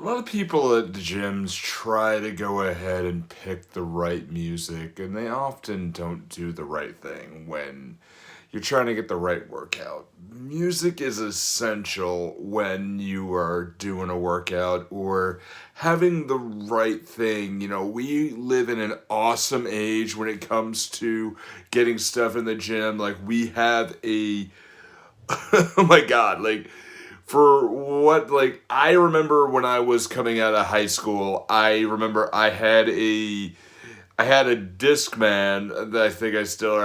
A lot of people at the gyms try to go ahead and pick the right music, and they often don't do the right thing when you're trying to get the right workout. Music is essential when you are doing a workout or having the right thing. We live in an awesome age when it comes to getting stuff in the gym. Like, we have a oh my god, for what, I remember when I was coming out of high school, I remember I had a Discman that I think I still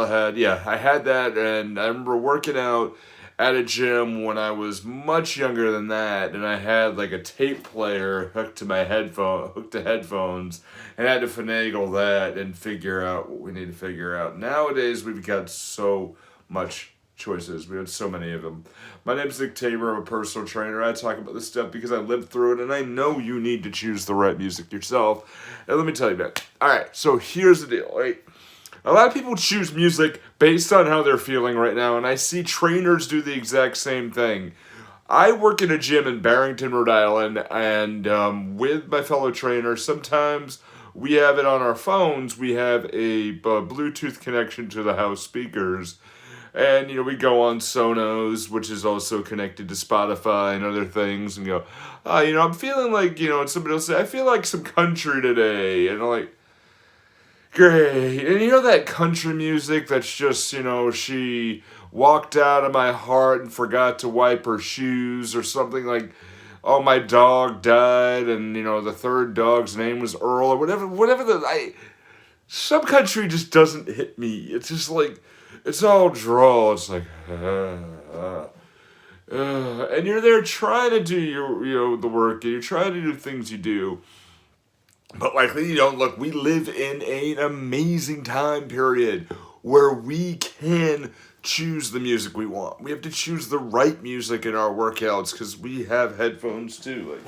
had. Yeah, I had that, and I remember working out at a gym when I was much younger than that, and I had like a tape player hooked to headphones, and I had to finagle that and figure out what we need to figure out. Nowadays, we've got so much choices. We have so many of them. My name's Nick Tabor. I'm a personal trainer. I talk about this stuff because I lived through it, and I know you need to choose the right music yourself. And let me tell you about it. All right, so here's the deal. Right, a lot of people choose music based on how they're feeling right now, and I see trainers do the exact same thing. I work in a gym in Barrington, Rhode Island, and with my fellow trainers, sometimes we have it on our phones. We have a Bluetooth connection to the house speakers, and we go on Sonos, which is also connected to Spotify and other things, and go, I'm feeling like, and somebody will say, I feel like some country today, and I'm like, great. And that country music that's just, she walked out of my heart and forgot to wipe her shoes, or something like, oh, my dog died, and the third dog's name was Earl, or whatever some country just doesn't hit me. It's just like, it's all drawl. It's like, and you're there trying to do the work, and you're trying to do things you do. But likely you don't. Look, we live in an amazing time period where we can choose the music we want. We have to choose the right music in our workouts because we have headphones too. Like,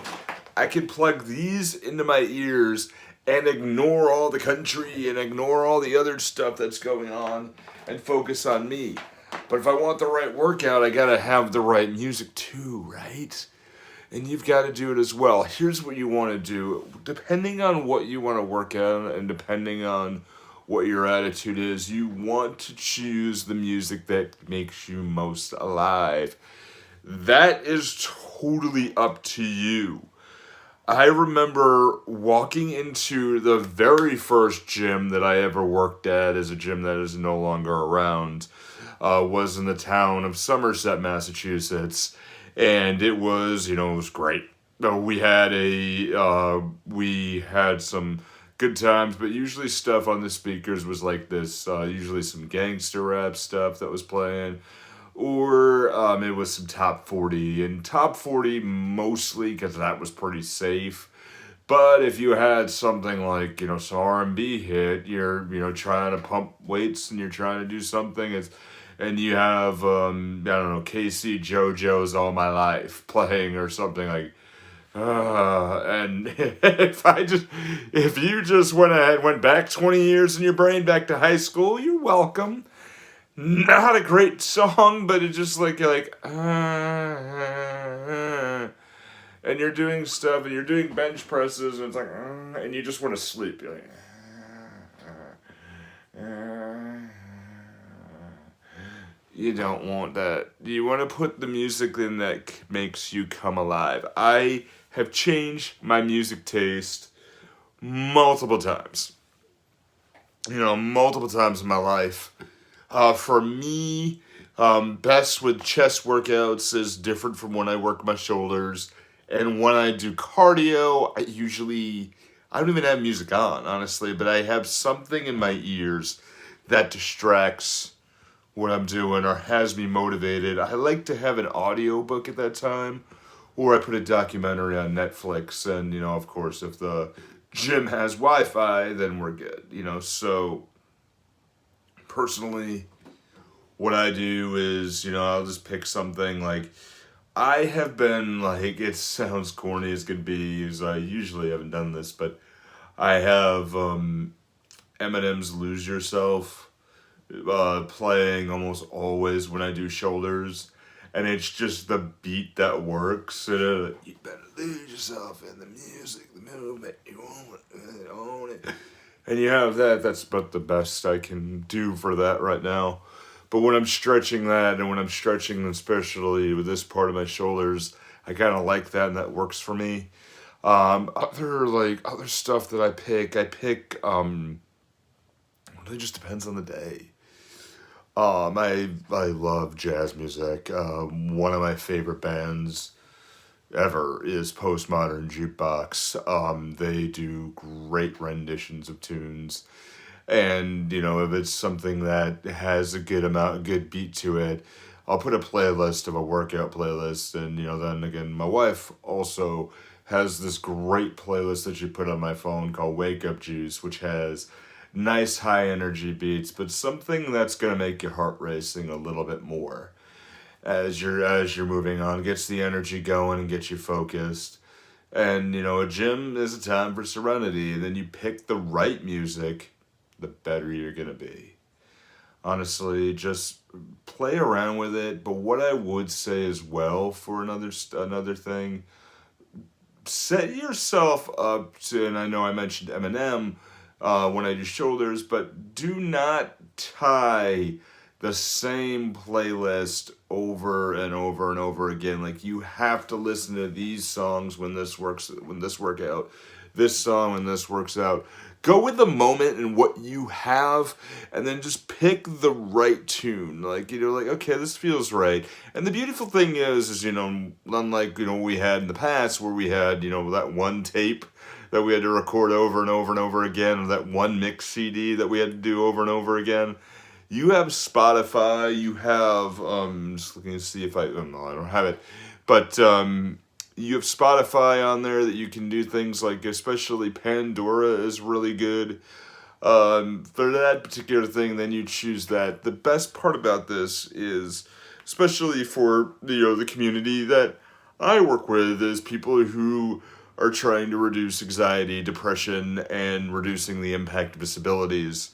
I can plug these into my ears and ignore all the country and ignore all the other stuff that's going on and focus on me. But if I want the right workout, I gotta have the right music too, right? And you've got to do it as well. Here's what you want to do. Depending on what you want to work on and depending on what your attitude is, you want to choose the music that makes you most alive. That is totally up to you. I remember walking into the very first gym that I ever worked at, as a gym that is no longer around, was in the town of Somerset, Massachusetts, and it was great. We had some good times, but usually stuff on the speakers was like this. Usually some gangster rap stuff that was playing, or it was some top 40, and top 40 mostly because that was pretty safe. But if you had something like, some R&B hit, you're, trying to pump weights and you're trying to do something, and you have, I don't know, KC JoJo's All My Life playing or something like, and if you just went back 20 years in your brain, back to high school, you're welcome. Not a great song, but it's just like, and you're doing stuff, and you're doing bench presses, and it's like, and you just want to sleep. You're like, you don't want that. You want to put the music in that makes you come alive. I have changed my music taste multiple times. Multiple times in my life. For me, best with chest workouts is different from when I work my shoulders. And when I do cardio, I don't even have music on, honestly, but I have something in my ears that distracts what I'm doing or has me motivated. I like to have an audio book at that time, or I put a documentary on Netflix, and, of course, if the gym has Wi-Fi, then we're good, so personally, what I do is, I'll just pick something. Like, I have been, like, it sounds corny as could be, as I usually haven't done this, but I have Eminem's Lose Yourself playing almost always when I do shoulders. and it's just the beat that works. And you better lose yourself in the music, the movement, own it. And you have that. That's about the best I can do for that right now. But when I'm stretching that, and when I'm stretching, especially with this part of my shoulders, I kind of like that, and that works for me. Other stuff that I pick, it just depends on the day. I love jazz music. One of my favorite bands ever is Postmodern Jukebox. They do great renditions of tunes, and if it's something that has a good beat to it, I'll put a playlist of a workout playlist, and then again, my wife also has this great playlist that she put on my phone called Wake Up Juice, which has nice high energy beats, but something that's gonna make your heart racing a little bit more as you're moving on, gets the energy going and gets you focused. And a gym is a time for serenity, and then you pick the right music, the better you're gonna be. Honestly, just play around with it. But what I would say as well for another thing, set yourself up to, and I know I mentioned Eminem when I do shoulders, but do not tie the same playlist over and over and over again. Like, you have to listen to these songs when this workout, this song when this works out. Go with the moment and what you have, and then just pick the right tune. Okay, this feels right. And the beautiful thing is unlike we had in the past, where we had that one tape that we had to record over and over and over again, or that one mix CD that we had to do over and over again. You have Spotify. You have just looking to see if I don't have it, but you have Spotify on there that you can do things like, especially Pandora is really good. For that particular thing, then you choose that. The best part about this is, especially for the community that I work with, is people who are trying to reduce anxiety, depression, and reducing the impact of disabilities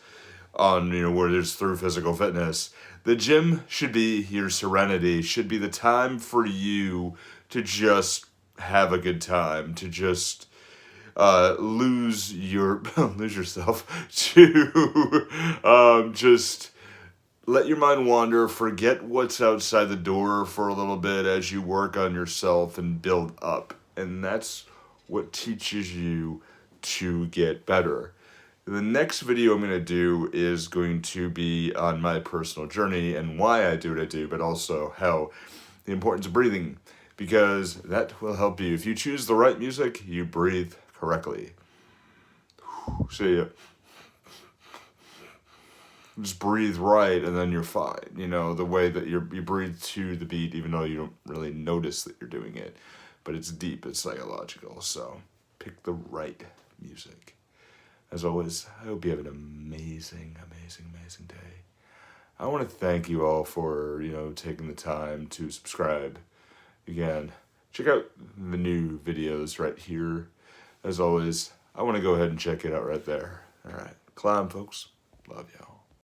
on where there's through physical fitness. The gym should be your serenity, should be the time for you to just have a good time, to just lose yourself, to just let your mind wander, forget what's outside the door for a little bit as you work on yourself and build up. And that's what teaches you to get better. The next video I'm going to do is going to be on my personal journey and why I do what I do, but also how the importance of breathing, because that will help you. If you choose the right music, you breathe correctly. So just breathe right, and then you're fine. The way that you breathe to the beat, even though you don't really notice that you're doing it, but it's deep, it's psychological. So pick the right music. As always, I hope you have an amazing, amazing, amazing day. I want to thank you all for, taking the time to subscribe. Again, check out the new videos right here. As always, I want to go ahead and check it out right there. All right. Climb, folks. Love y'all.